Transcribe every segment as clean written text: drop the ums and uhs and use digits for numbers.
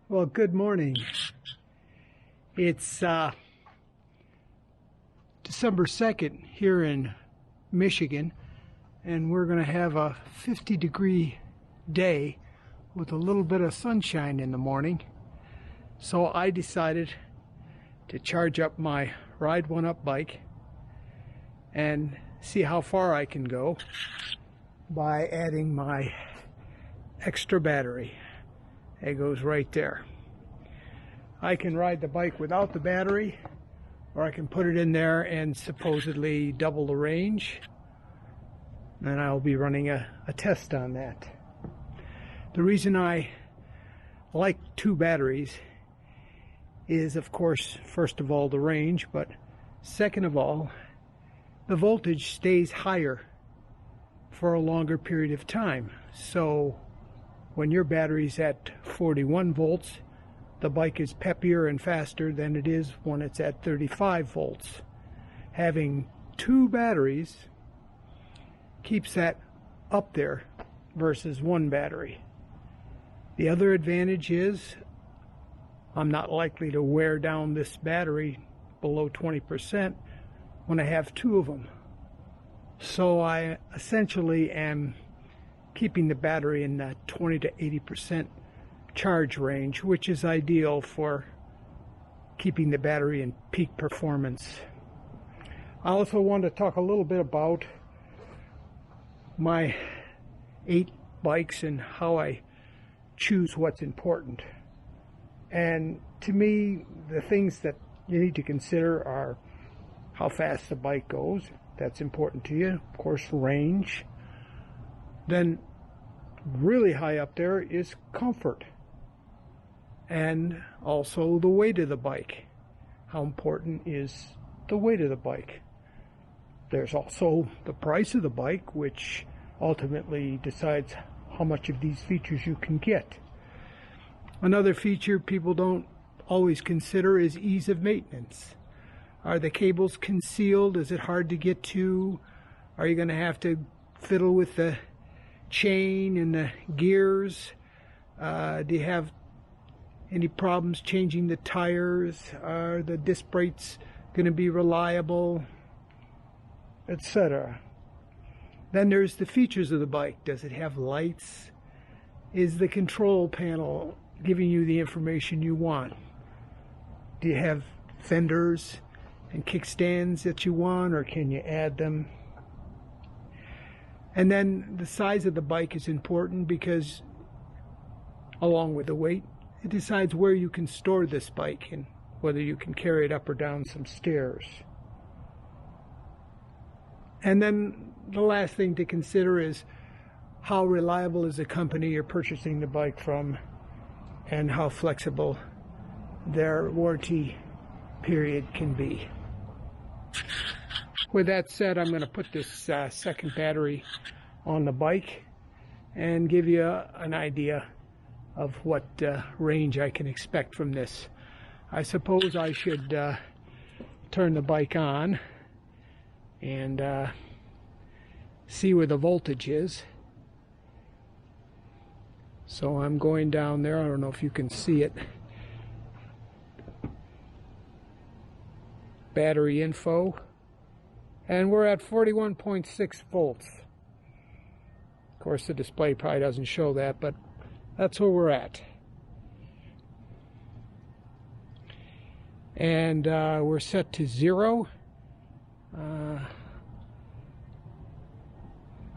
Well, good morning. It's December 2nd here in Michigan, and we're going to have a 50-degree day with a little bit of sunshine in the morning. So I decided to charge up my Ride1Up bike and see how far I can go by adding my extra battery. It goes right there. I can ride the bike without the battery, or I can put it in there and supposedly double the range, and I'll be running a test on that. The reason I like two batteries is, of course, first of all, the range, but second of all, the voltage stays higher for a longer period of time. So when your battery's at 41 volts, the bike is peppier and faster than it is when it's at 35 volts. Having two batteries keeps that up there versus one battery. The other advantage is I'm not likely to wear down this battery below 20% when I have two of them. So I essentially am keeping the battery in that 20 to 80% charge range, which is ideal for keeping the battery in peak performance. I also want to talk a little bit about my 8 bikes and how I choose what's important. And to me, the things that you need to consider are how fast the bike goes. That's important to you. Of course, range. Then really high up there is comfort, and also the weight of the bike. How important is the weight of the bike? There's also the price of the bike, which ultimately decides how much of these features you can get. Another feature people don't always consider is ease of maintenance. Are the cables concealed? Is it hard to get to? Are you going to have to fiddle with the chain and the gears? Do you have any problems changing the tires? Are the disc brakes going to be reliable, etc.? Then there's the features of the bike. Does it have lights? Is the control panel giving you the information you want? Do you have fenders and kickstands that you want, or can you add them? And then the size of the bike is important because, along with the weight, it decides where you can store this bike and whether you can carry it up or down some stairs. And then the last thing to consider is how reliable is the company you're purchasing the bike from, and how flexible their warranty period can be. With that said, I'm going to put this second battery on the bike and give you an idea of what range I can expect from this. I suppose I should turn the bike on and see where the voltage is. So I'm going down there. I don't know if you can see it. Battery info. And we're at 41.6 volts. Of course, the display probably doesn't show that, but that's where we're at. And we're set to 0. I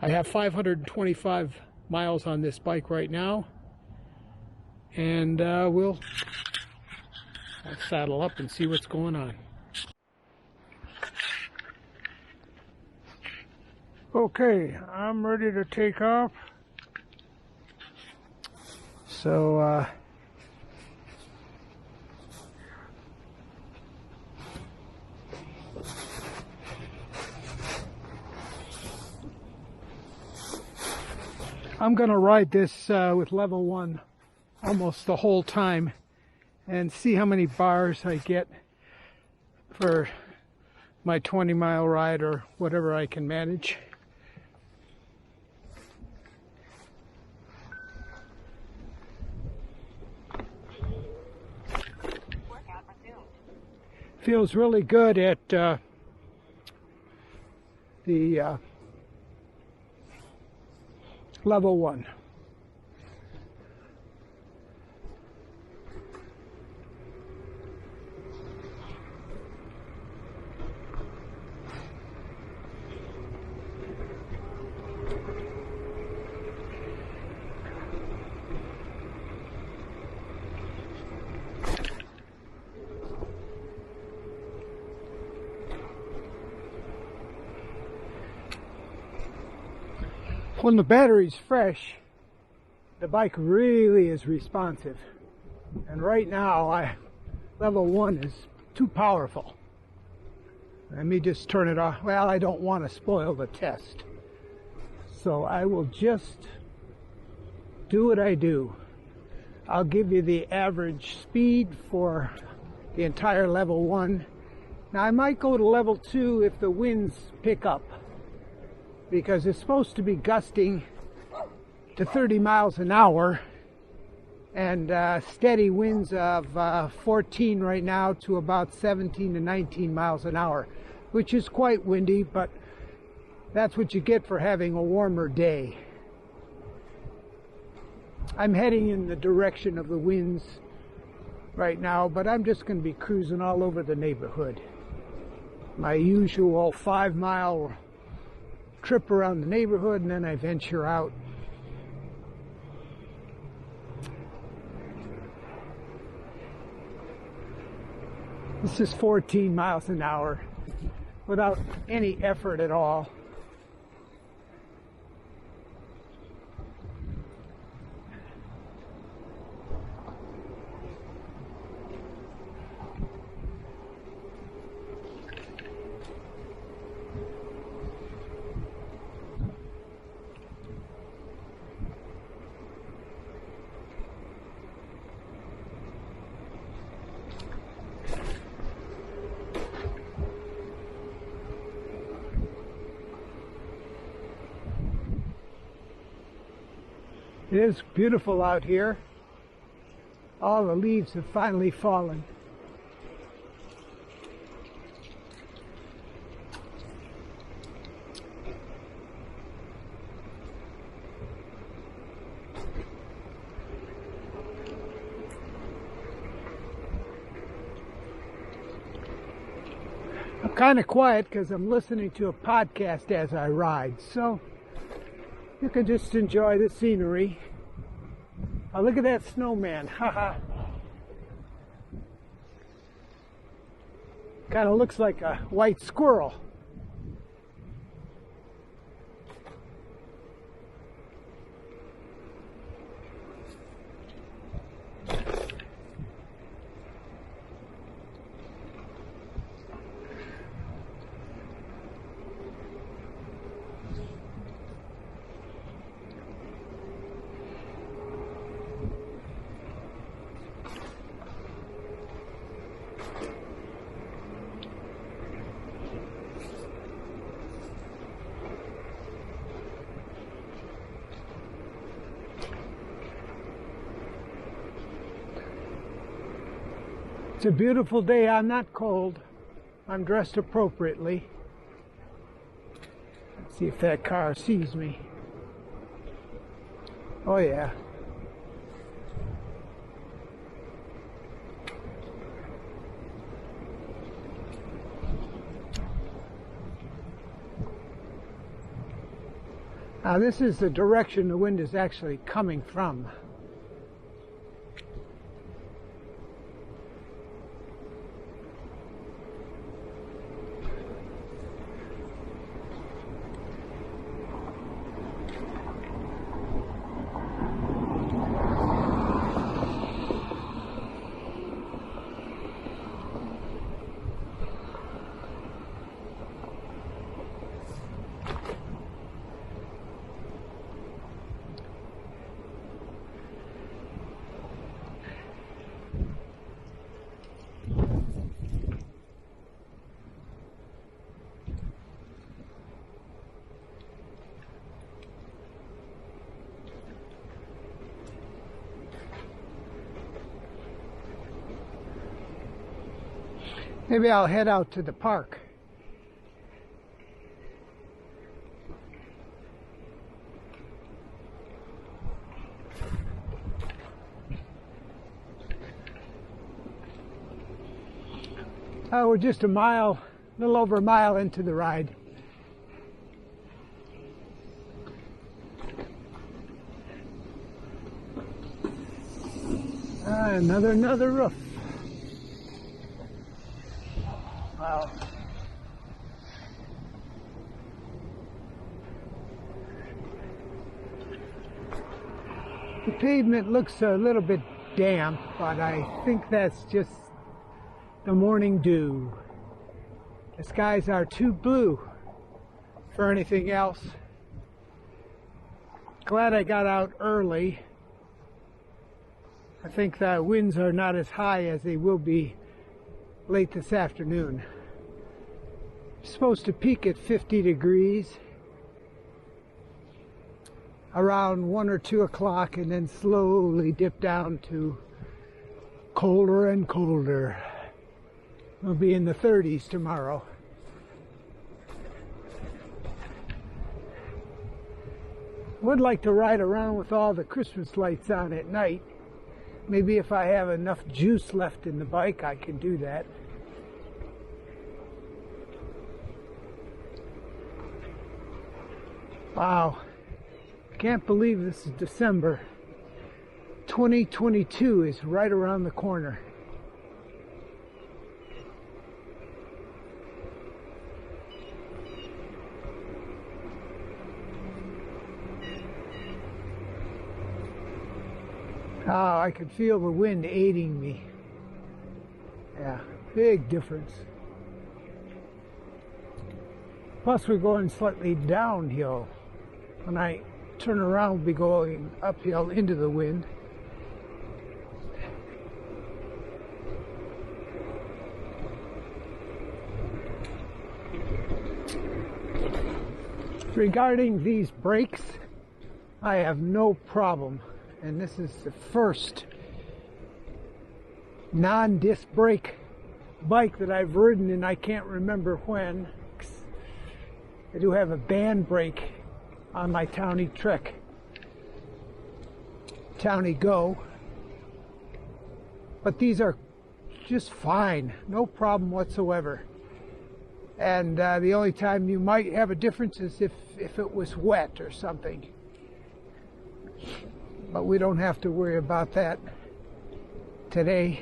have 525 miles on this bike right now. And we'll saddle up and see what's going on. Okay, I'm ready to take off. So, I'm going to ride this with level 1 almost the whole time and see how many bars I get for my 20-mile ride or whatever I can manage. feels really good at the level 1. When the battery's fresh, the bike really is responsive. And right now, level 1 is too powerful. Let me just turn it off. Well, I don't want to spoil the test. So I will just do what I do. I'll give you the average speed for the entire level 1. Now I might go to level 2 if the winds pick up, because it's supposed to be gusting to 30 miles an hour and steady winds of 14 right now to about 17 to 19 miles an hour, which is quite windy, but that's what you get for having a warmer day. I'm heading in the direction of the winds right now, but I'm just going to be cruising all over the neighborhood. My usual 5-mile trip around the neighborhood, and then I venture out. This is 14 miles an hour without any effort at all. It is beautiful out here. All the leaves have finally fallen. I'm kind of quiet because I'm listening to a podcast as I ride, so you can just enjoy the scenery. Oh, look at that snowman. Haha. Kind of looks like a white squirrel. It's a beautiful day. I'm not cold. I'm dressed appropriately. Let's see if that car sees me. Oh yeah. Now this is the direction the wind is actually coming from. Maybe I'll head out to the park. We're just a little over a mile into the ride. Another roof. Wow. The pavement looks a little bit damp, but I think that's just the morning dew. The skies are too blue for anything else. Glad I got out early. I think the winds are not as high as they will be late this afternoon. It's supposed to peak at 50 degrees around 1 or 2 o'clock and then slowly dip down to colder and colder. We'll be in the 30s tomorrow. Would like to ride around with all the Christmas lights on at night. Maybe if I have enough juice left in the bike, I can do that. Wow. Can't believe this is December. 2022 is right around the corner. Oh, I could feel the wind aiding me. Yeah, big difference. Plus we're going slightly downhill. When I turn around, we'll be going uphill into the wind. Regarding these brakes, I have no problem. And this is the first non-disc brake bike that I've ridden, and I can't remember when. I do have a band brake on my Townie Trek, Townie Go, but these are just fine, no problem whatsoever. And the only time you might have a difference is if it was wet or something. But we don't have to worry about that today.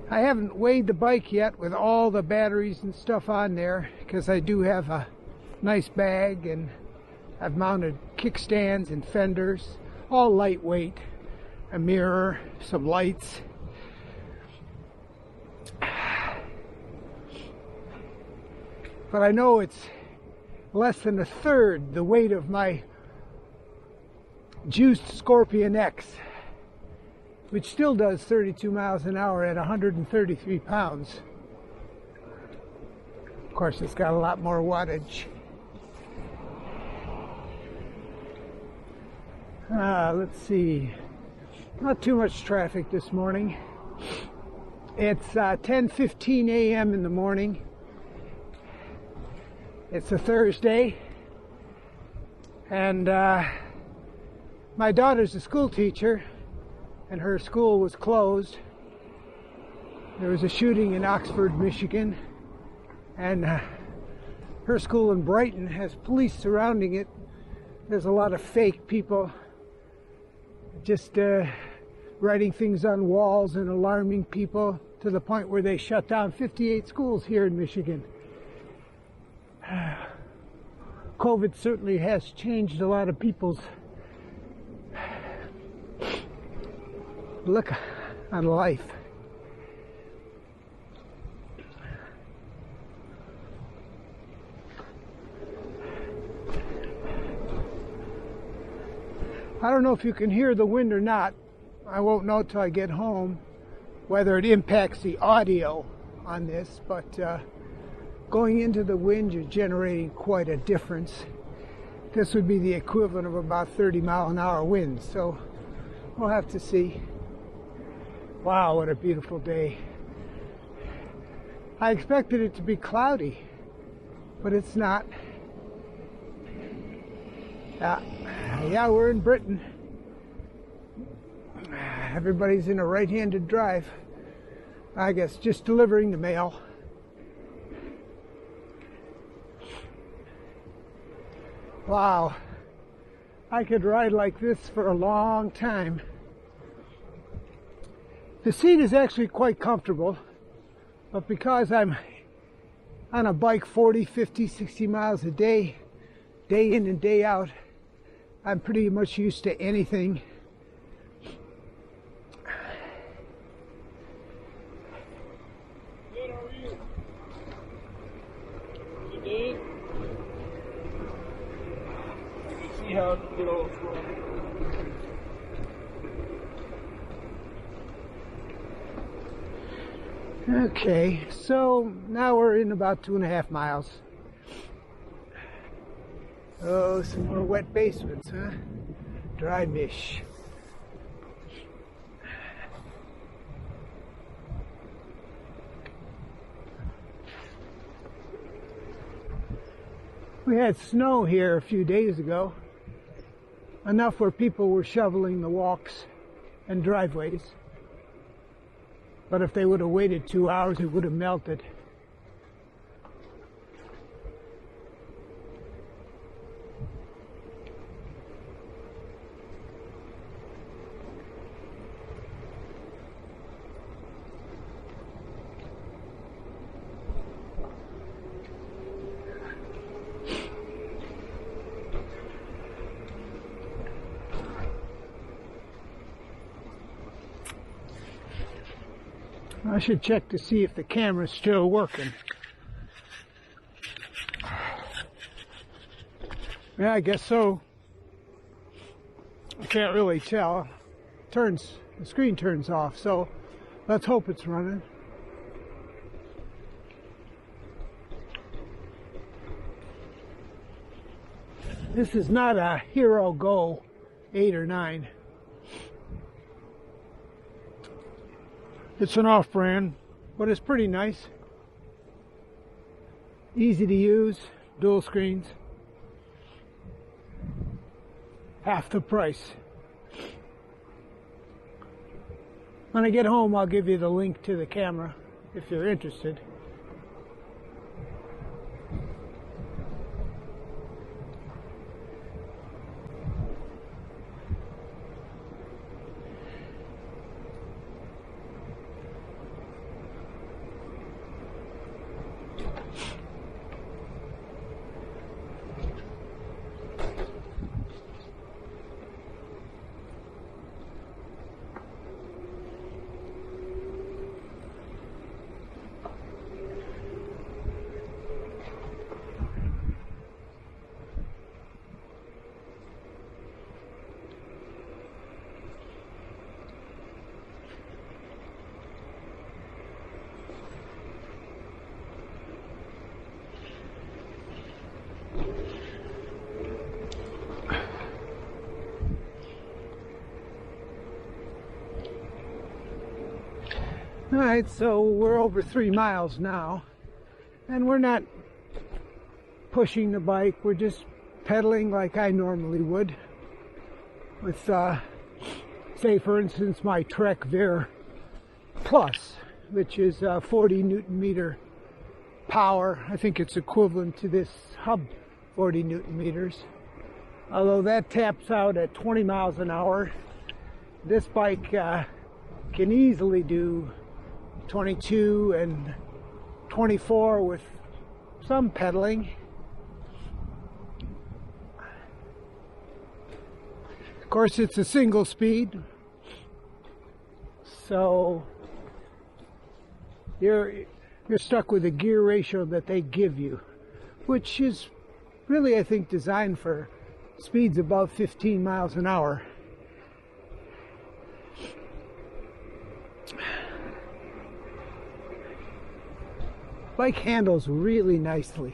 I haven't weighed the bike yet with all the batteries and stuff on there, because I do have a nice bag, and I've mounted kickstands and fenders, all lightweight, a mirror, some lights. But I know it's less than a third the weight of my juiced Scorpion X, which still does 32 miles an hour at 133 pounds. Of course, it's got a lot more wattage. Let's see. Not too much traffic this morning. It's 10:15 a.m. in the morning. It's a Thursday, and my daughter's a school teacher, and her school was closed. There was a shooting in Oxford, Michigan, and her school in Brighton has police surrounding it. There's a lot of fake people just writing things on walls and alarming people to the point where they shut down 58 schools here in Michigan. COVID certainly has changed a lot of people's look on life. I don't know if you can hear the wind or not. I won't know till I get home whether it impacts the audio on this, but going into the wind, you're generating quite a difference. This would be the equivalent of about 30 mile an hour winds, so we'll have to see. Wow, what a beautiful day. I expected it to be cloudy, but it's not. Yeah, we're in Britain. Everybody's in a right-handed drive. I guess just delivering the mail. Wow, I could ride like this for a long time. The seat is actually quite comfortable, but because I'm on a bike 40, 50, 60 miles a day in and day out, I'm pretty much used to anything. Good, how are you? You did? You see how to get off. Okay, so now we're in about 2.5 miles. Oh, some more wet basements, huh? Dry mish. We had snow here a few days ago, enough where people were shoveling the walks and driveways. But if they would have waited 2 hours, it would have melted. I should check to see if the camera's still working. Yeah, I guess so. I can't really tell. The screen turns off, so let's hope it's running. This is not a Hero Go 8 or 9. It's an off-brand, but it's pretty nice. Easy to use, dual screens. Half the price. When I get home, I'll give you the link to the camera if you're interested. Alright, so we're over 3 miles now, and we're not pushing the bike, we're just pedaling like I normally would with, say for instance, my Trek Veer Plus, which is 40 Newton meter power. I think it's equivalent to this hub 40 Newton meters, although that taps out at 20 miles an hour. This bike can easily do 22 and 24 with some pedaling. Of course, it's a single speed, so you're stuck with the gear ratio that they give you, which is really, I think, designed for speeds above 15 miles an hour. Bike handles really nicely.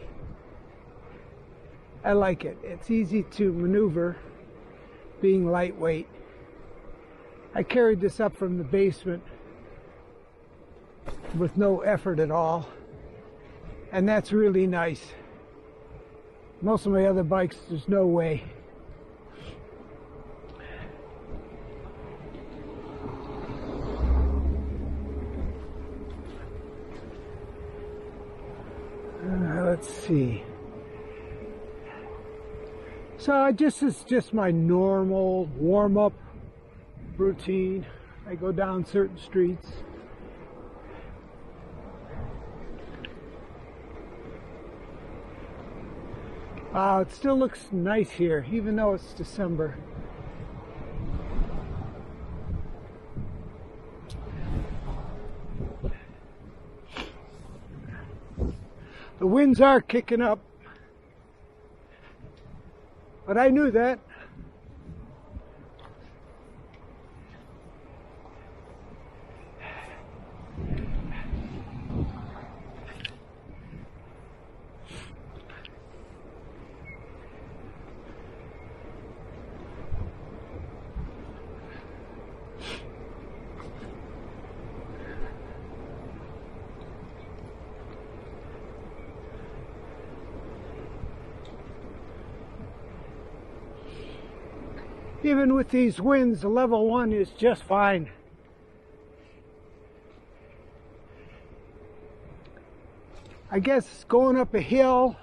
I like it. It's easy to maneuver, being lightweight. I carried this up from the basement with no effort at all. And that's really nice. Most of my other bikes, there's no way. Let's see. So this is just my normal warm-up routine. I go down certain streets. Wow, it still looks nice here, even though it's December. The winds are kicking up, but I knew that. Even with these winds, the level 1 is just fine. I guess going up a hill,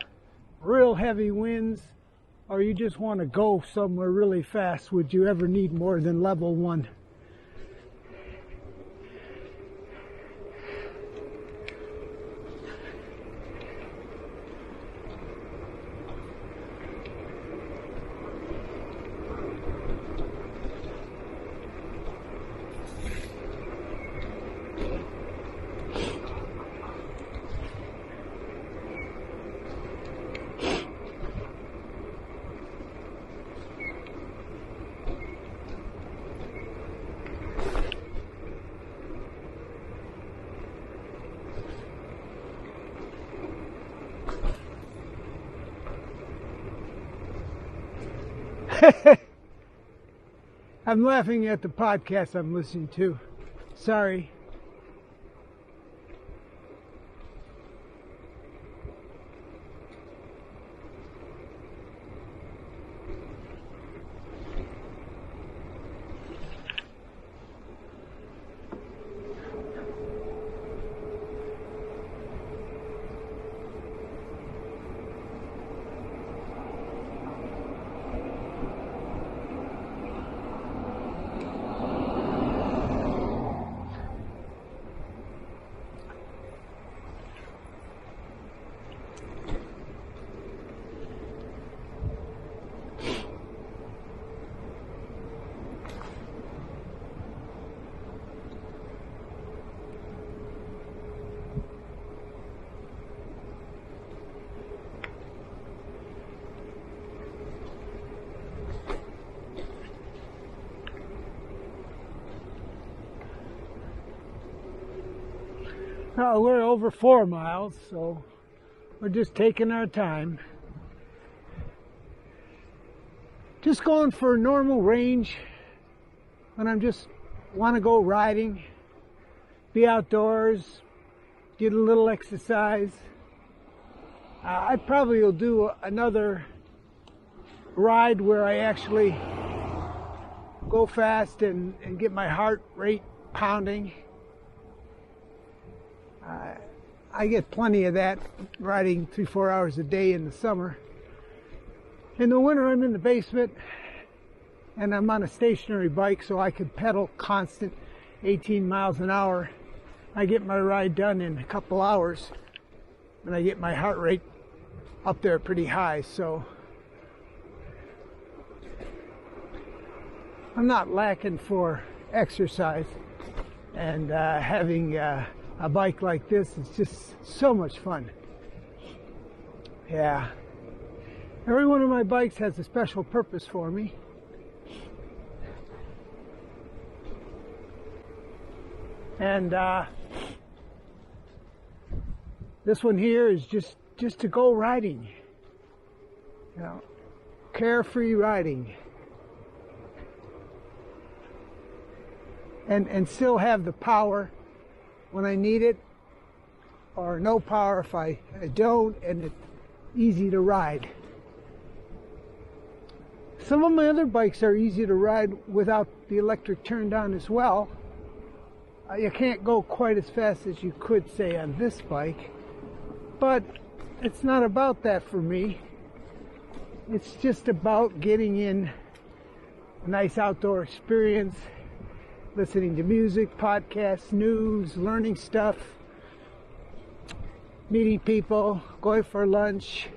real heavy winds, or you just want to go somewhere really fast, would you ever need more than level 1? I'm laughing at the podcast I'm listening to. Sorry. Well, we're over 4 miles, so we're just taking our time. Just going for a normal range when I'm just want to go riding, be outdoors, get a little exercise. I probably will do another ride where I actually go fast and get my heart rate pounding. I get plenty of that riding 3-4 hours a day in the summer. In the winter, I'm in the basement and I'm on a stationary bike, so I could pedal constant 18 miles an hour. I get my ride done in a couple hours and I get my heart rate up there pretty high, so I'm not lacking for exercise, and having a bike like this is just so much fun. Yeah. Every one of my bikes has a special purpose for me. And this one here is just to go riding. You know, carefree riding. And still have the power when I need it, or no power if I don't, and it's easy to ride. Some of my other bikes are easy to ride without the electric turned on as well. You can't go quite as fast as you could, say, on this bike, but it's not about that for me. It's just about getting in a nice outdoor experience, listening to music, podcasts, news, learning stuff, meeting people, going for lunch.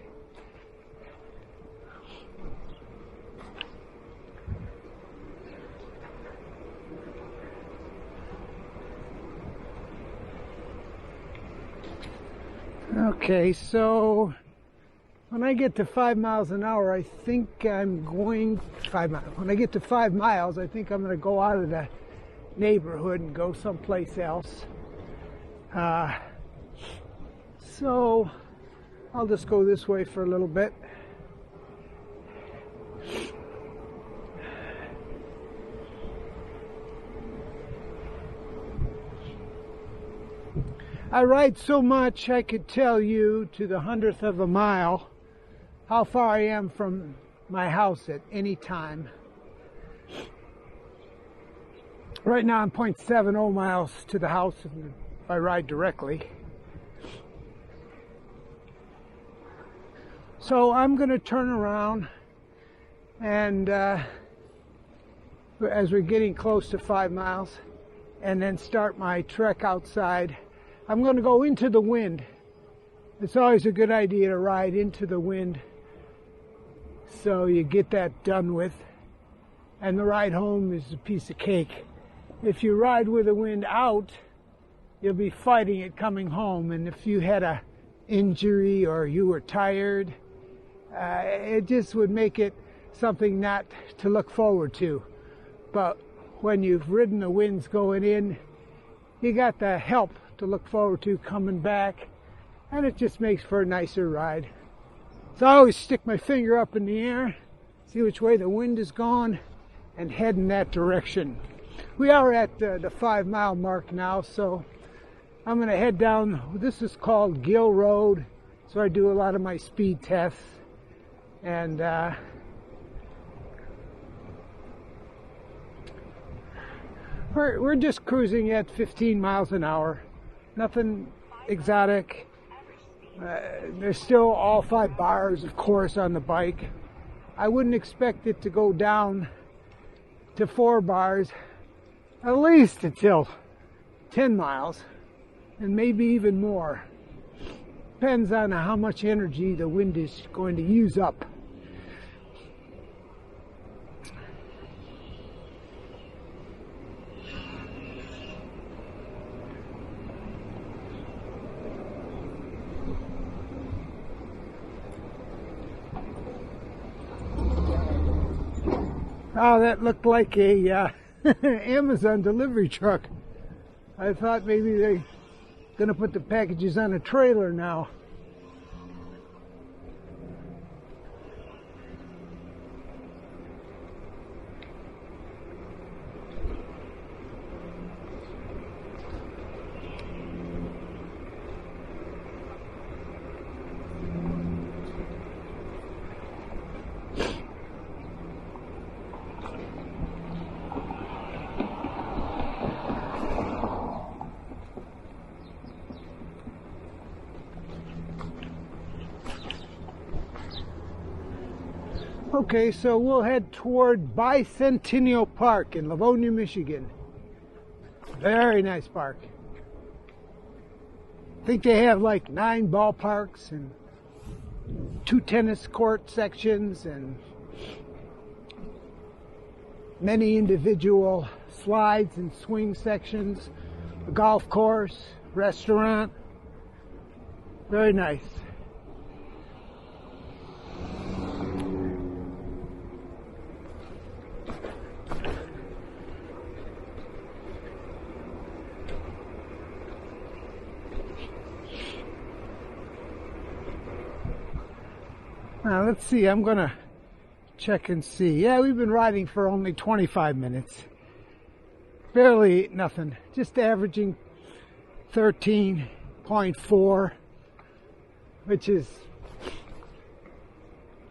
Okay, so when I get to 5 miles an hour, I think I'm going 5 miles. When I get to 5 miles, I think I'm going to go out of the neighborhood and go someplace else. So I'll just go this way for a little bit. I ride so much I could tell you to the 100th of a mile how far I am from my house at any time. Right now I'm 0.70 miles to the house if I ride directly. So I'm going to turn around and as we're getting close to 5 miles, and then start my trek outside. I'm going to go into the wind. It's always a good idea to ride into the wind so you get that done with, and the ride home is a piece of cake. If you ride with the wind out, you'll be fighting it coming home, and if you had a injury or you were tired, it just would make it something not to look forward to. But when you've ridden the winds going in, you got the help to look forward to coming back, and it just makes for a nicer ride. So I always stick my finger up in the air, see which way the wind is going, and head in that direction. We are at the 5 mile mark now, so I'm going to head down. This is called Gill Road, so I do a lot of my speed tests, and we're just cruising at 15 miles an hour. Nothing exotic. There's still all 5 bars, of course, on the bike. I wouldn't expect it to go down to 4 bars, at least until 10 miles, and maybe even more. Depends on how much energy the wind is going to use up. Oh, that looked like a Amazon delivery truck. I thought maybe they're going to put the packages on a trailer now. Okay, so we'll head toward Bicentennial Park in Livonia, Michigan. Very nice park. I think they have like 9 ballparks and 2 tennis court sections and many individual slides and swing sections, a golf course, restaurant. Very nice. Now let's see, I'm gonna check and see. Yeah, we've been riding for only 25 minutes. Barely nothing, just averaging 13 0.4, which is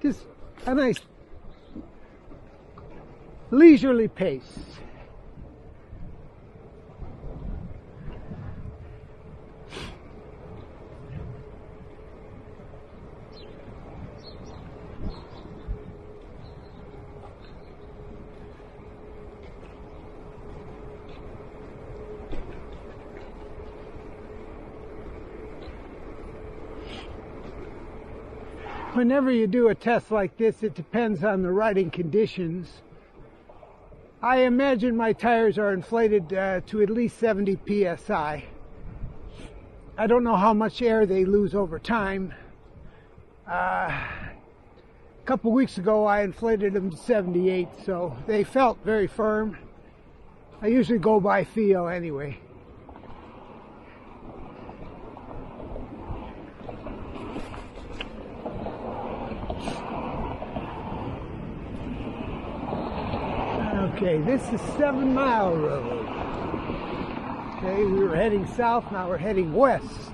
just a nice leisurely pace. Whenever you do a test like this, it depends on the riding conditions. I imagine my tires are inflated to at least 70 psi. I don't know how much air they lose over time. A couple weeks ago I inflated them to 78, so they felt very firm. I usually go by feel anyway. Okay, this is 7 Mile Road. Okay, we were heading south, now we're heading west.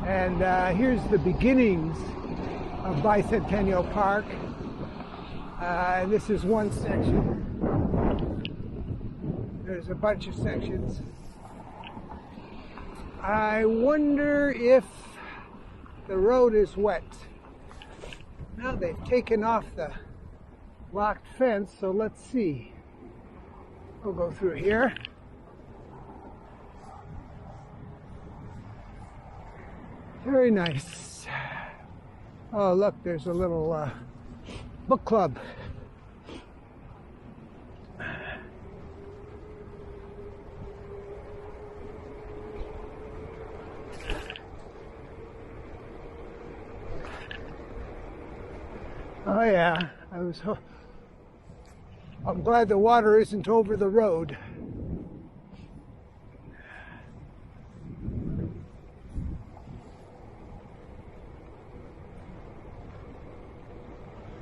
And here's the beginnings of Bicentennial Park. This is one section. There's a bunch of sections. I wonder if the road is wet. Now they've taken off the locked fence, so let's see. We'll go through here. Very nice. Oh, look, there's a little book club. Oh yeah, I'm glad the water isn't over the road.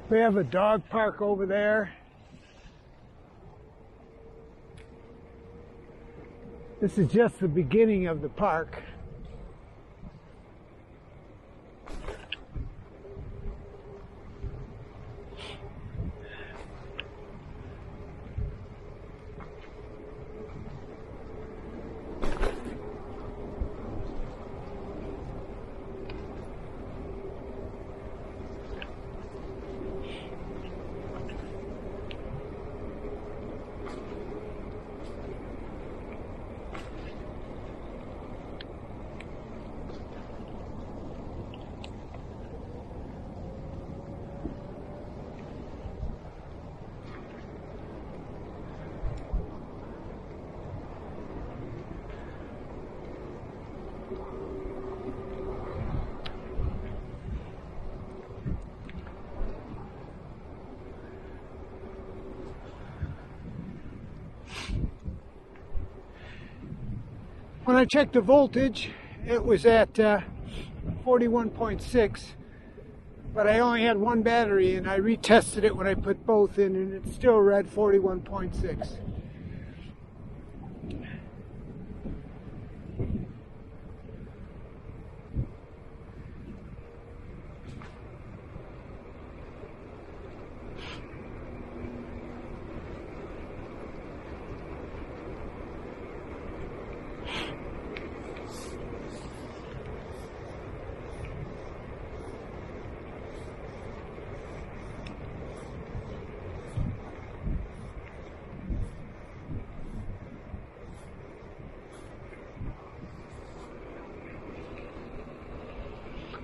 We have a dog park over there. This is just the beginning of the park. When I checked the voltage, it was at 41.6, but I only had one battery, and I retested it when I put both in, and it still read 41.6.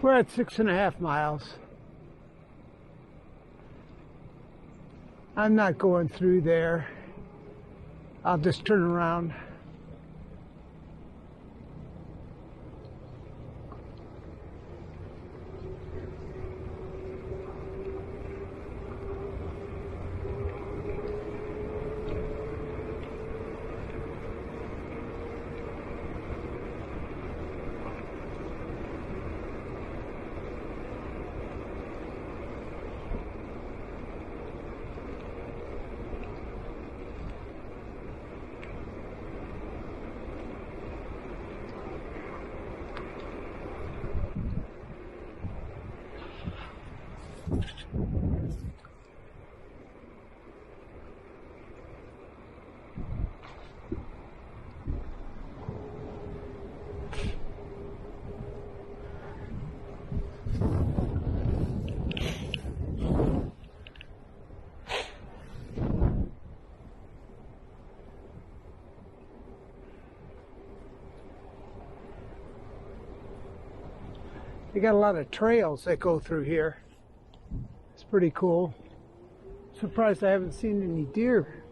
We're at 6.5 miles. I'm not going through there. I'll just turn around. They got a lot of trails that go through here. It's pretty cool. Surprised I haven't seen any deer.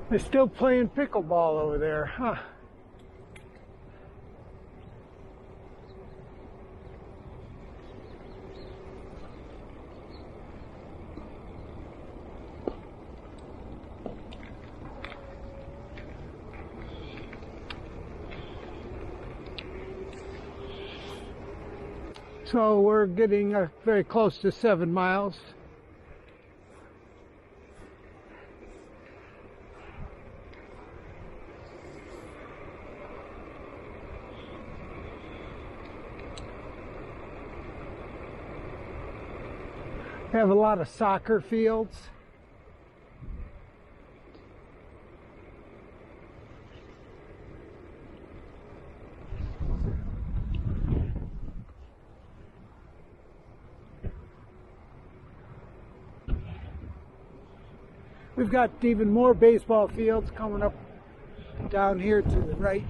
They're still playing pickleball over there, huh? So we're getting very close to 7 miles. We have a lot of soccer fields. We've got even more baseball fields coming up down here to the right.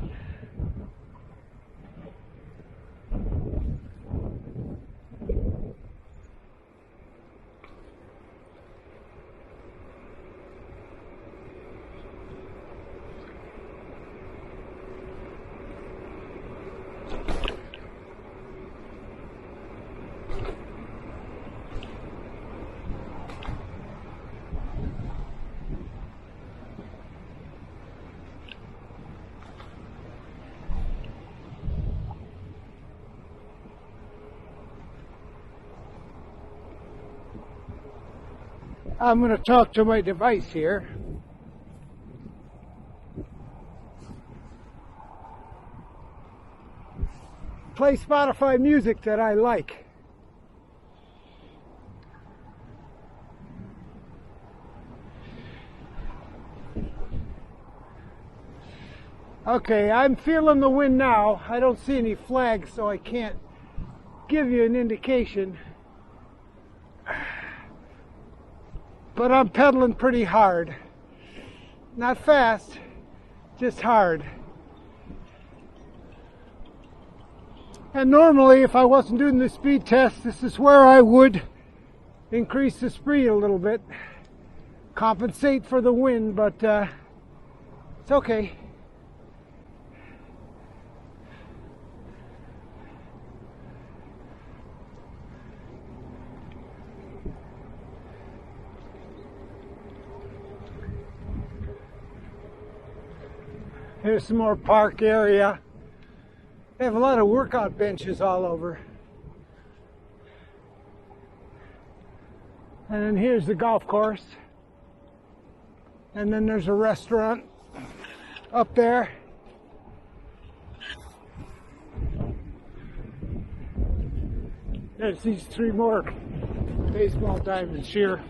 I'm going to talk to my device here. Play Spotify music that I like. Okay, I'm feeling the wind now. I don't see any flags, so I can't give you an indication. But I'm pedaling pretty hard. Not fast, just hard. And normally, if I wasn't doing the speed test, this is where I would increase the speed a little bit, compensate for the wind, but it's okay. Here's some more park area. They have a lot of workout benches all over. And then here's the golf course. And then there's a restaurant up there. There's these 3 more baseball diamonds here.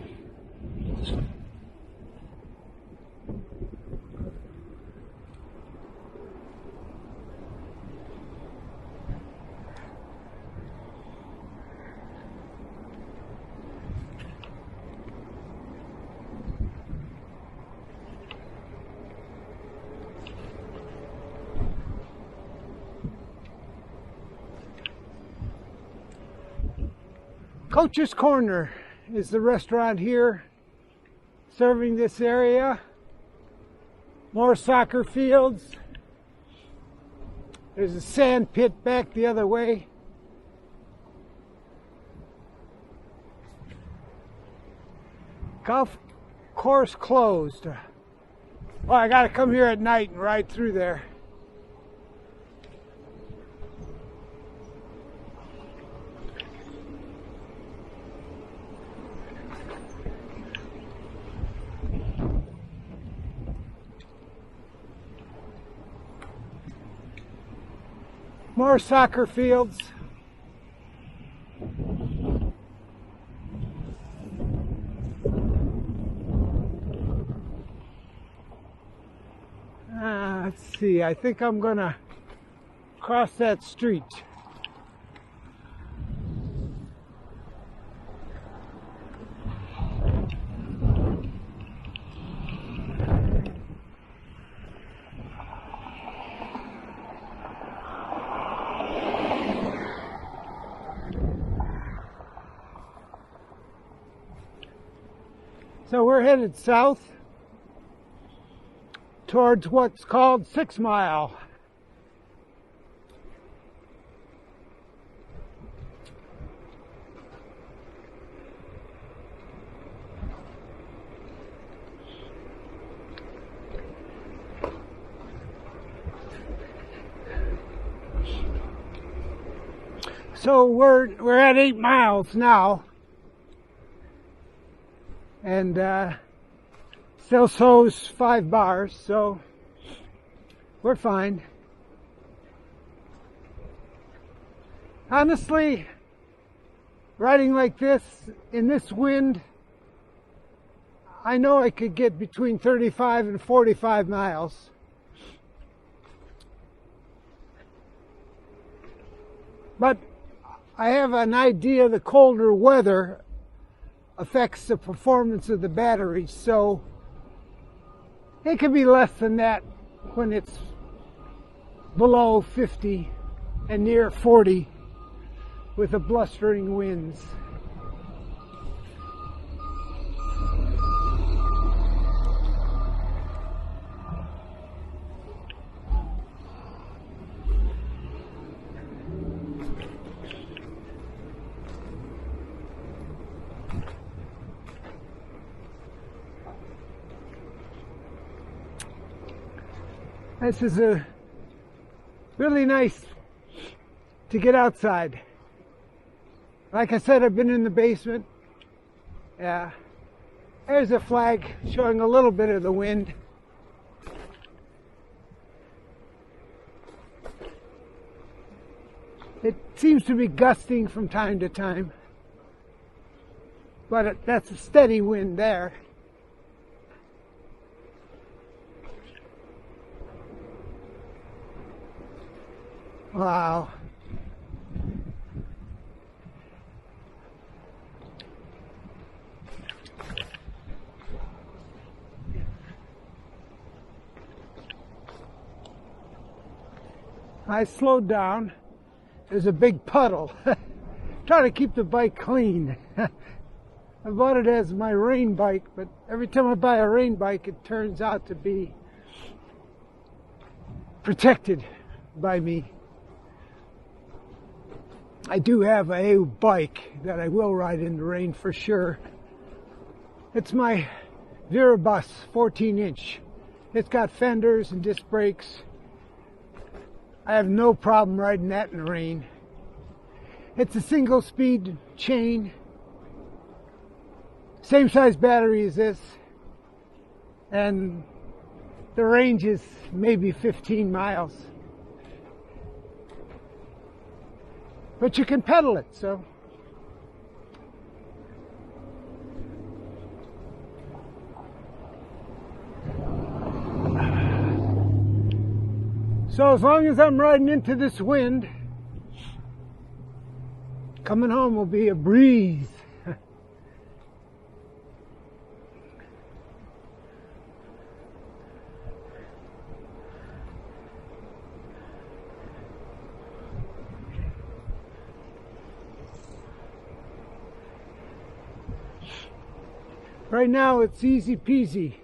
Coach's Corner is the restaurant here serving this area. More soccer fields. There's a sand pit back the other way. Golf course closed. Well, I gotta come here at night and ride through there. More soccer fields. Let's see, I think I'm gonna cross that street. So we're headed south towards what's called 6 Mile. So we're at 8 miles now, and still shows 5 bars, so we're fine. Honestly, riding like this in this wind, I know I could get between 35 and 45 miles. But I have an idea the colder weather affects the performance of the batteries, so it could be less than that when it's below 50 and near 40 with the blustering winds. This is really nice to get outside. Like I said, I've been in the basement. Yeah, there's a flag showing a little bit of the wind. It seems to be gusting from time to time, but that's a steady wind there. Wow. I slowed down. There's a big puddle. Try to keep the bike clean. I bought it as my rain bike, but every time I buy a rain bike, it turns out to be protected by me. I do have a bike that I will ride in the rain for sure. It's my Virabus 14-inch. It's got fenders and disc brakes. I have no problem riding that in the rain. It's a single speed chain. Same size battery as this. And the range is maybe 15 miles. But you can pedal it, so. So as long as I'm riding into this wind, coming home will be a breeze. Right now it's easy peasy.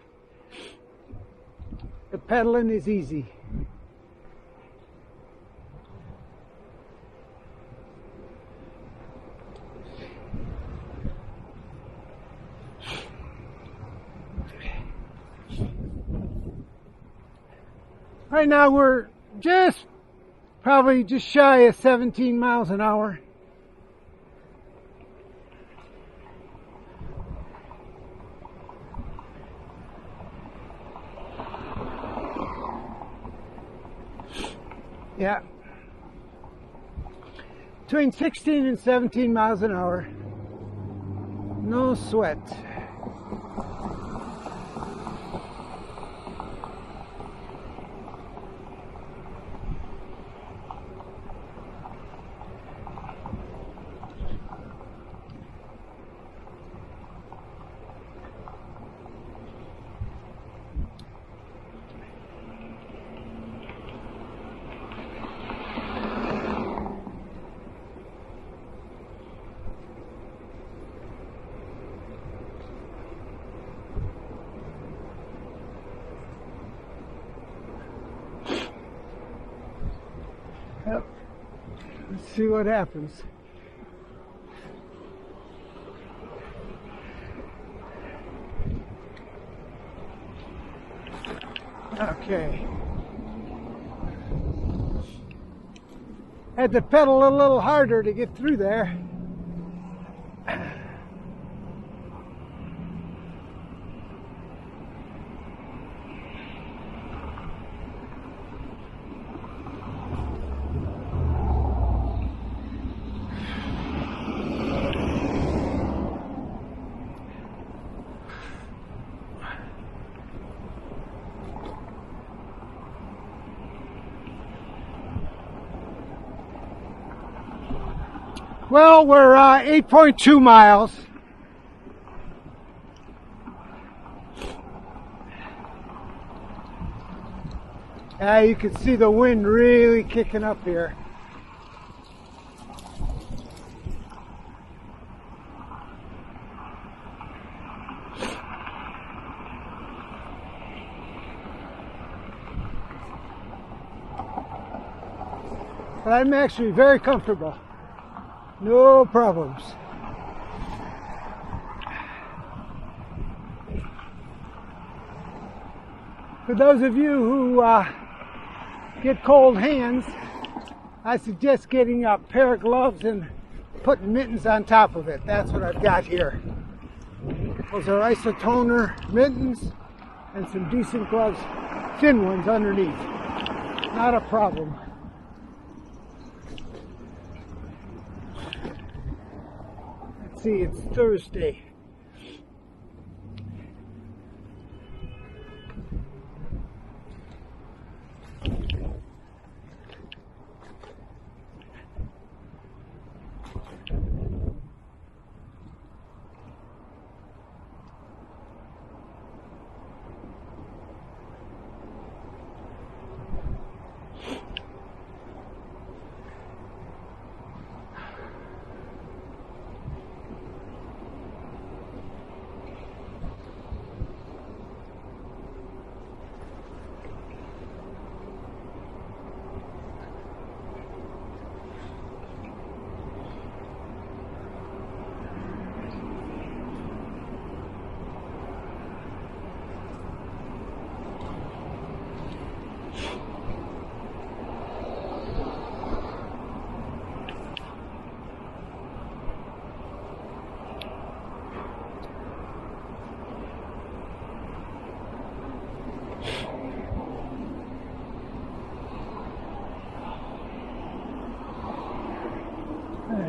The pedaling is easy. Right now we're probably just shy of 17 miles an hour. Yeah. Between 16 and 17 miles an hour. No sweat. see what happens. Okay. Had to pedal a little harder to get through there. Well, we're 8.2 miles. You can see the wind really kicking up here. But I'm actually very comfortable. No problems. For those of you who get cold hands, I suggest getting a pair of gloves and putting mittens on top of it. That's what I've got here. Those are isotoner mittens and some decent gloves, thin ones underneath. Not a problem. See, it's Thursday.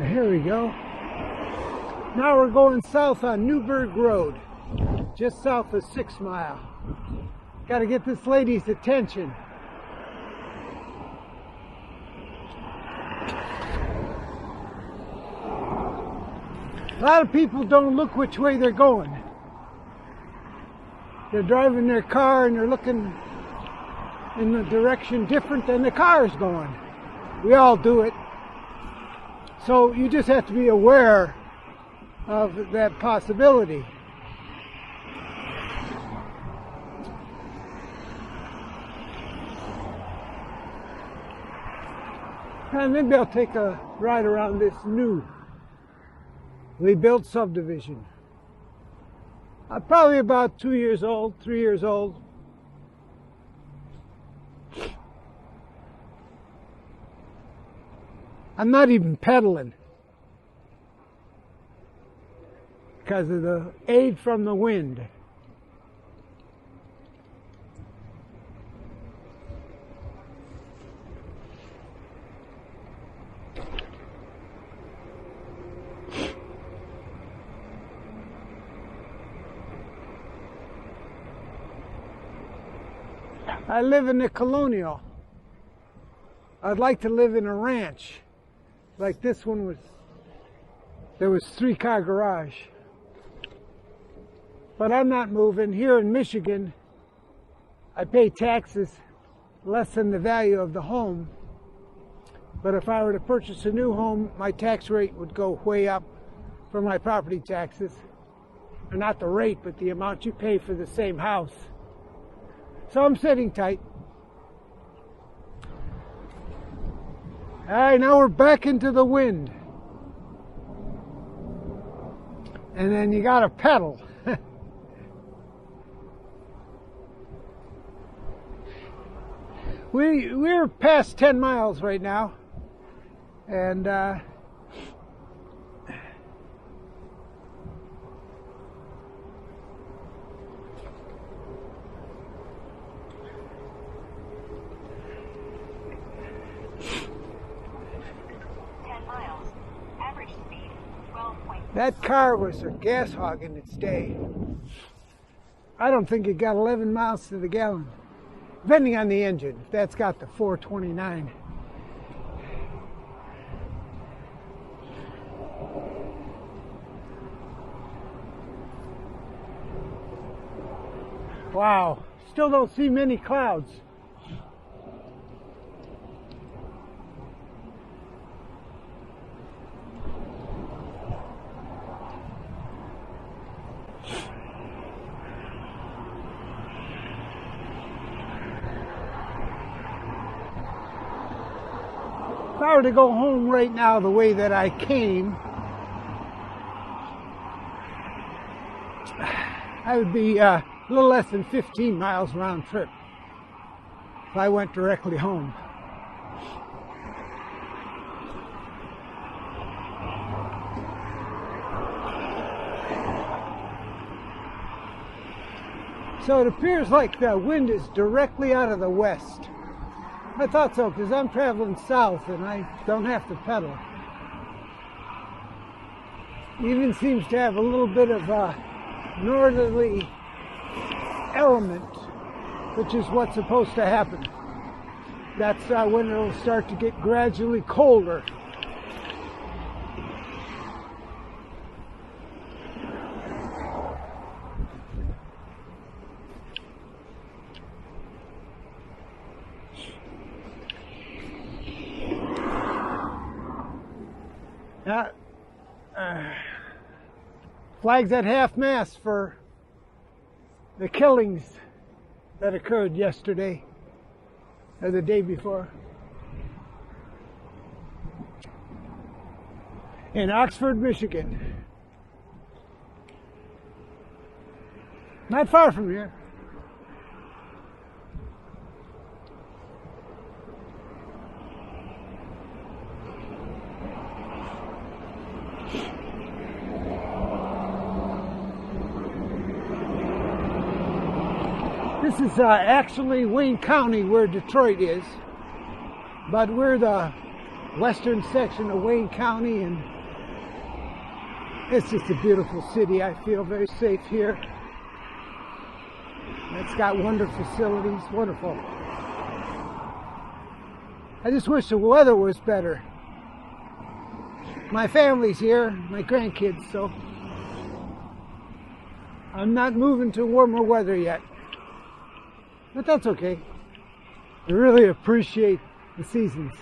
Here we go. Now we're going south on Newburgh Road, just south of 6 Mile. Got to get this lady's attention. A lot of people don't look which way they're going. They're driving their car and they're looking in the direction different than the car is going. We all do it. So you just have to be aware of that possibility. And maybe I'll take a ride around this new rebuilt subdivision. Probably about 2 years old, 3 years old. I'm not even pedaling because of the aid from the wind. I live in the Colonial. I'd like to live in a ranch. Like this one was, there was 3-car garage. But I'm not moving. Here in Michigan, I pay taxes less than the value of the home. But if I were to purchase a new home, my tax rate would go way up for my property taxes. Or not the rate, but the amount you pay for the same house. So I'm sitting tight. All right, now we're back into the wind. And then you gotta pedal. We're past 10 miles right now. And that car was a gas hog in its day. I don't think it got 11 miles to the gallon, depending on the engine. If that's got the 429. Wow, still don't see many clouds. If I were to go home right now the way that I came, I would be a little less than 15 miles round trip if I went directly home. So it appears like the wind is directly out of the west. I thought so, because I'm traveling south and I don't have to pedal. It even seems to have a little bit of a northerly element, which is what's supposed to happen. That's when it'll start to get gradually colder. Flags at half-mast for the killings that occurred yesterday or the day before in Oxford, Michigan. Not far from here. This is actually Wayne County, where Detroit is, but we're the western section of Wayne County, and it's just a beautiful city. I feel very safe here. It's got wonderful facilities, wonderful. I just wish the weather was better. My family's here, my grandkids, so I'm not moving to warmer weather yet. But that's okay. I really appreciate the seasons.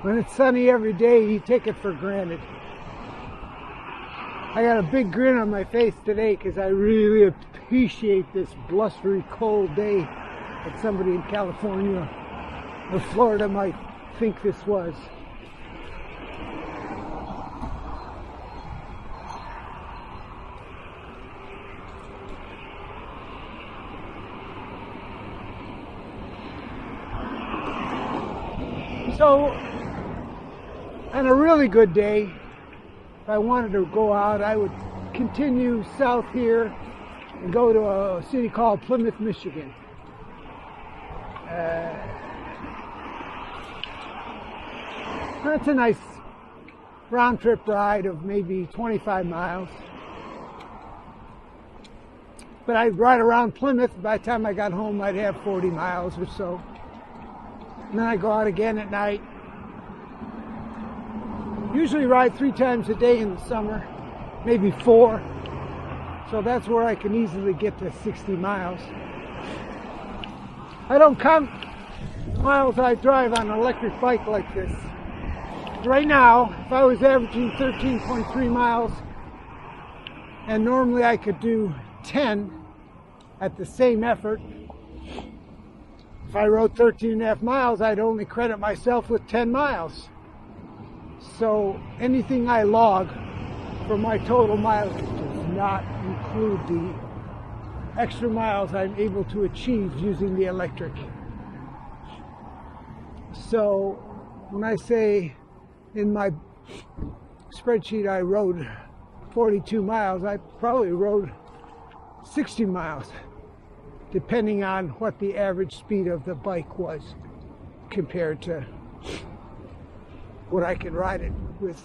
When it's sunny every day, you take it for granted. I got a big grin on my face today because I really appreciate this blustery cold day that somebody in California or Florida might think this was. So, on a really good day, if I wanted to go out, I would continue south here and go to a city called Plymouth, Michigan. That's a nice round trip ride of maybe 25 miles. But I'd ride around Plymouth. By the time I got home, I'd have 40 miles or so. And then I go out again at night. Usually ride 3 times a day in the summer, maybe 4. So that's where I can easily get to 60 miles. I don't count miles I drive on an electric bike like this. Right now, if I was averaging 13.3 miles, and normally I could do 10 at the same effort, If I rode 13.5 miles, I'd only credit myself with 10 miles. So anything I log for my total mileage does not include the extra miles I'm able to achieve using the electric. So when I say in my spreadsheet I rode 42 miles, I probably rode 60 miles, depending on what the average speed of the bike was compared to what I could ride it with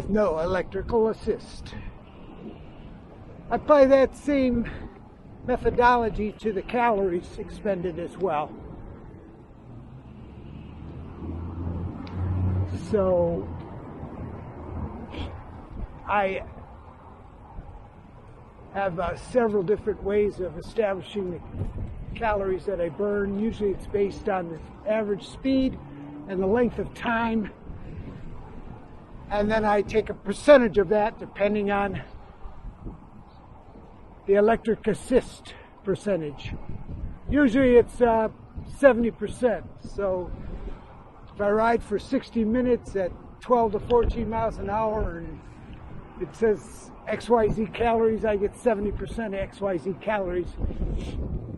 no electrical assist. I apply that same methodology to the calories expended as well. So I have several different ways of establishing the calories that I burn. Usually it's based on the average speed and the length of time, and then I take a percentage of that depending on the electric assist percentage. Usually it's 70%. So if I ride for 60 minutes at 12 to 14 miles an hour and it says XYZ calories, I get 70% XYZ calories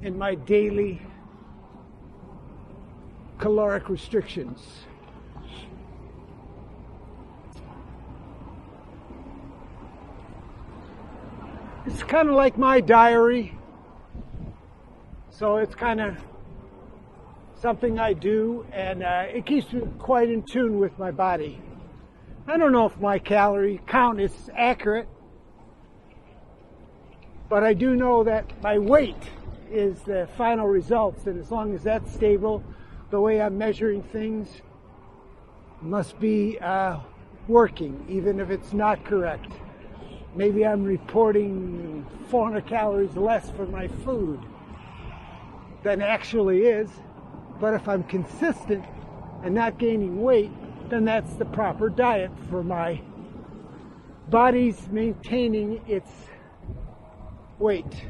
in my daily caloric restrictions. It's kind of like my diary, so it's kind of something I do, and it keeps me quite in tune with my body. I don't know if my calorie count is accurate, but I do know that my weight is the final results, and as long as that's stable, the way I'm measuring things must be working, even if it's not correct. Maybe I'm reporting 400 calories less for my food than actually is, but if I'm consistent and not gaining weight, then that's the proper diet for my body's maintaining its weight.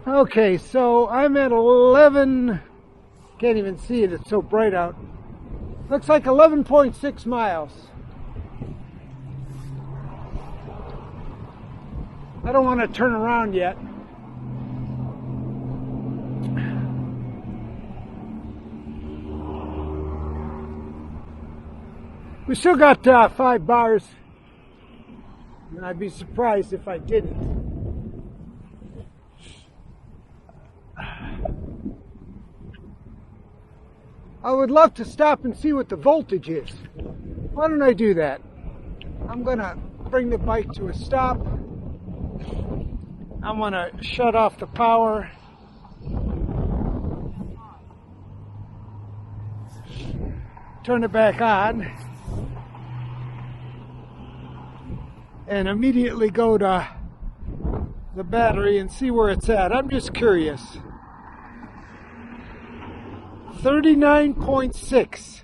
Okay, so I'm at 11, can't even see it, it's so bright out. Looks like 11.6 miles. I don't want to turn around yet. We still got 5 bars, and I'd be surprised if I didn't. I would love to stop and see what the voltage is. Why don't I do that? I'm going to bring the bike to a stop. I'm going to shut off the power. Turn it back on. And immediately go to the battery and see where it's at. I'm just curious. 39.6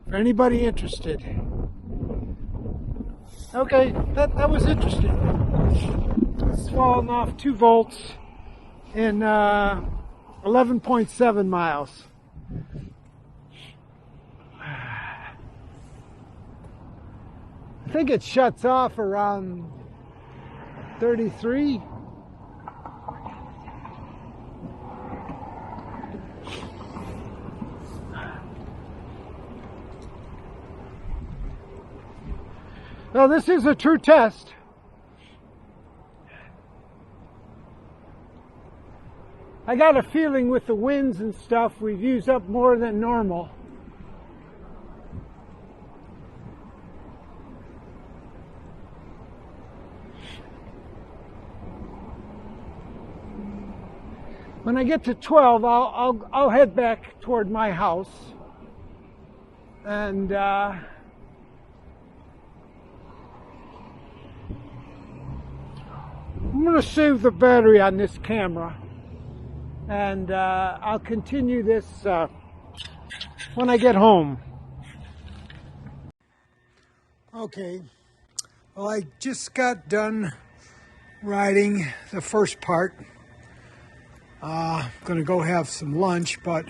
for anybody interested. Okay, that was interesting. It's fallen off 2 volts in 11.7 miles. I think it shuts off around 33. Well, this is a true test. I got a feeling with the winds and stuff, we've used up more than normal. When I get to 12, I'll head back toward my house, and I'm going to save the battery on this camera, and I'll continue this when I get home. Okay, well, I just got done riding the first part. I'm going to go have some lunch, but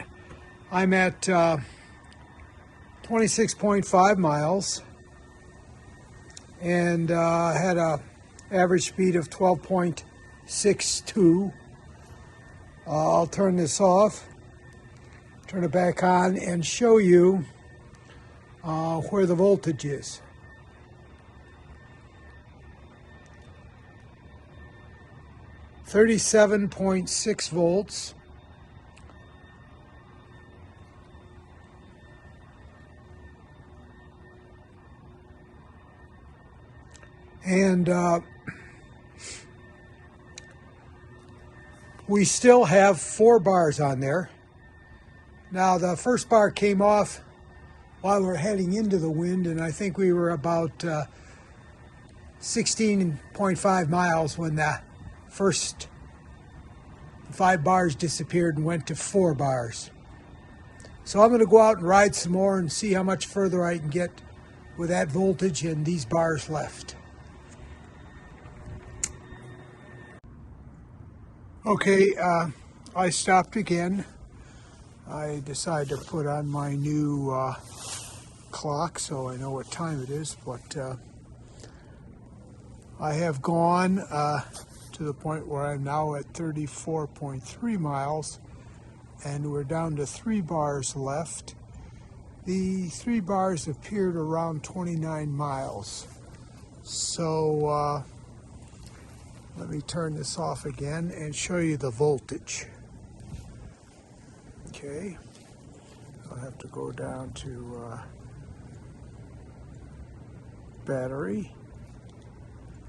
I'm at 26.5 miles and had a average speed of 12.62. I'll turn this off, turn it back on, and show you where the voltage is. $37.6 volts. And we still have 4 bars on there. Now the first bar came off while we were heading into the wind, and I think we were about 16.5 miles when the first 5 bars disappeared and went to 4 bars. So I'm going to go out and ride some more and see how much further I can get with that voltage and these bars left. Okay, I stopped again. I decided to put on my new clock so I know what time it is, but I have gone to the point where I'm now at 34.3 miles, and we're down to 3 bars left. The 3 bars appeared around 29 miles. So let me turn this off again and show you the voltage. Okay, I'll have to go down to battery,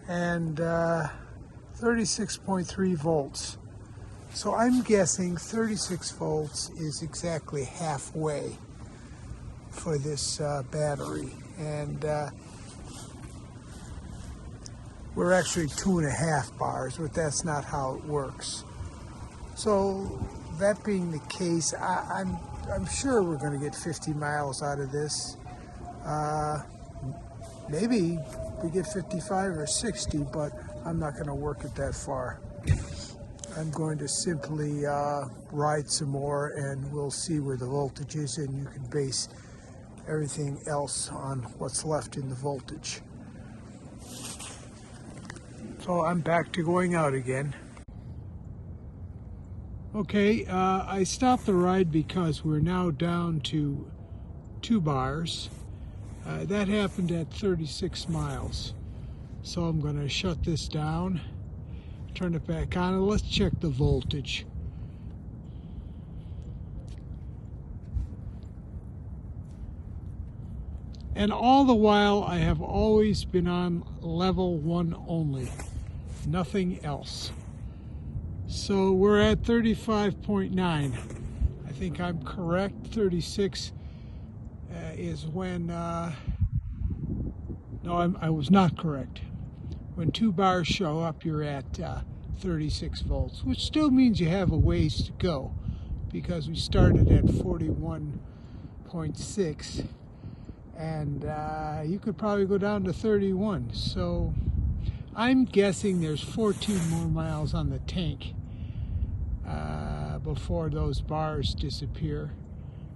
and 36.3 volts. So I'm guessing 36 volts is exactly halfway for this battery, and we're actually 2.5 bars, but that's not how it works. So that being the case, I'm sure we're going to get 50 miles out of this. Maybe we get 55 or 60, but I'm not going to work it that far. I'm going to simply ride some more, and we'll see where the voltage is, and you can base everything else on what's left in the voltage. So I'm back to going out again. Okay, I stopped the ride because we're now down to 2 bars. That happened at 36 miles. So I'm going to shut this down, turn it back on, and let's check the voltage. And all the while, I have always been on level 1 only, nothing else. So we're at 35.9. I think I'm correct. 36 is when, no, I was not correct. When 2 bars show up, you're at 36 volts, which still means you have a ways to go, because we started at 41.6, and you could probably go down to 31. So I'm guessing there's 14 more miles on the tank before those bars disappear,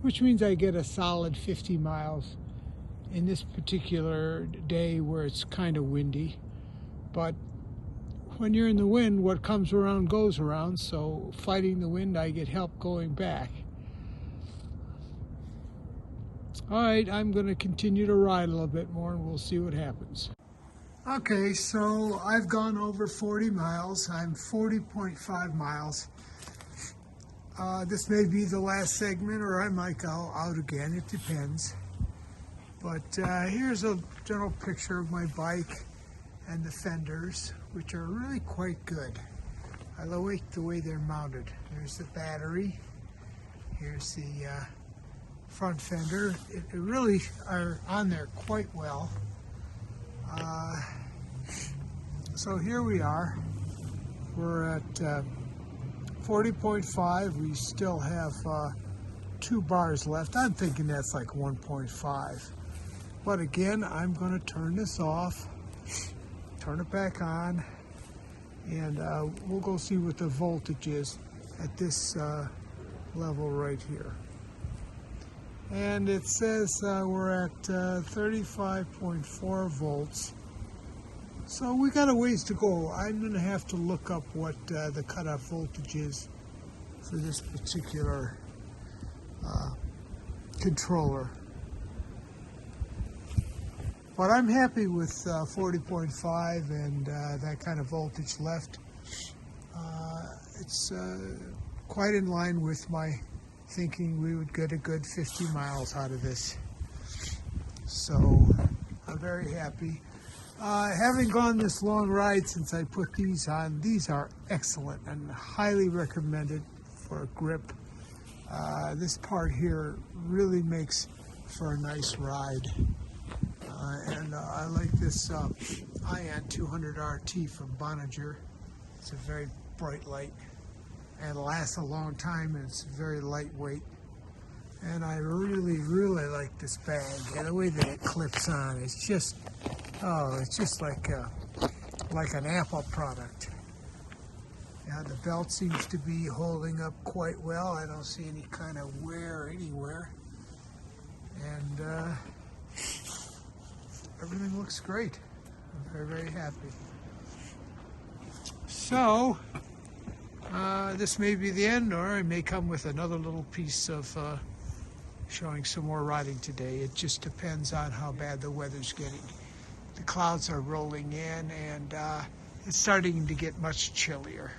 which means I get a solid 50 miles in this particular day where it's kind of windy. But when you're in the wind, what comes around goes around, so fighting the wind, I get help going back. All right, I'm going to continue to ride a little bit more, and we'll see what happens. Okay, so I've gone over 40 miles. I'm 40.5 miles. This may be the last segment, or I might go out again. It depends. But here's a general picture of my bike and the fenders, which are really quite good. I like the way they're mounted. There's the battery. Here's the front fender. It really are on there quite well. So here we are. We're at 40.5. We still have 2 bars left. I'm thinking that's like 1.5. But again, I'm going to turn this off, turn it back on, and we'll go see what the voltage is at this level right here. And it says we're at 35.4 volts. So we got a ways to go. I'm going to have to look up what the cutoff voltage is for this particular controller. But I'm happy with 40.5 and that kind of voltage left. It's quite in line with my thinking we would get a good 50 miles out of this. So I'm very happy. Having gone this long ride since I put these on, these are excellent and highly recommended for a grip. This part here really makes for a nice ride. And I like this Ion 200 RT from Bonniger. It's a very bright light and it lasts a long time, and it's very lightweight. And I really, really like this bag and the way that it clips on. It's just, oh, it's just like an Apple product. Yeah, the belt seems to be holding up quite well. I don't see any kind of wear anywhere. And everything looks great. I'm very, very happy. So, this may be the end, or I may come with another little piece of showing some more riding today. It just depends on how bad the weather's getting. The clouds are rolling in, and it's starting to get much chillier.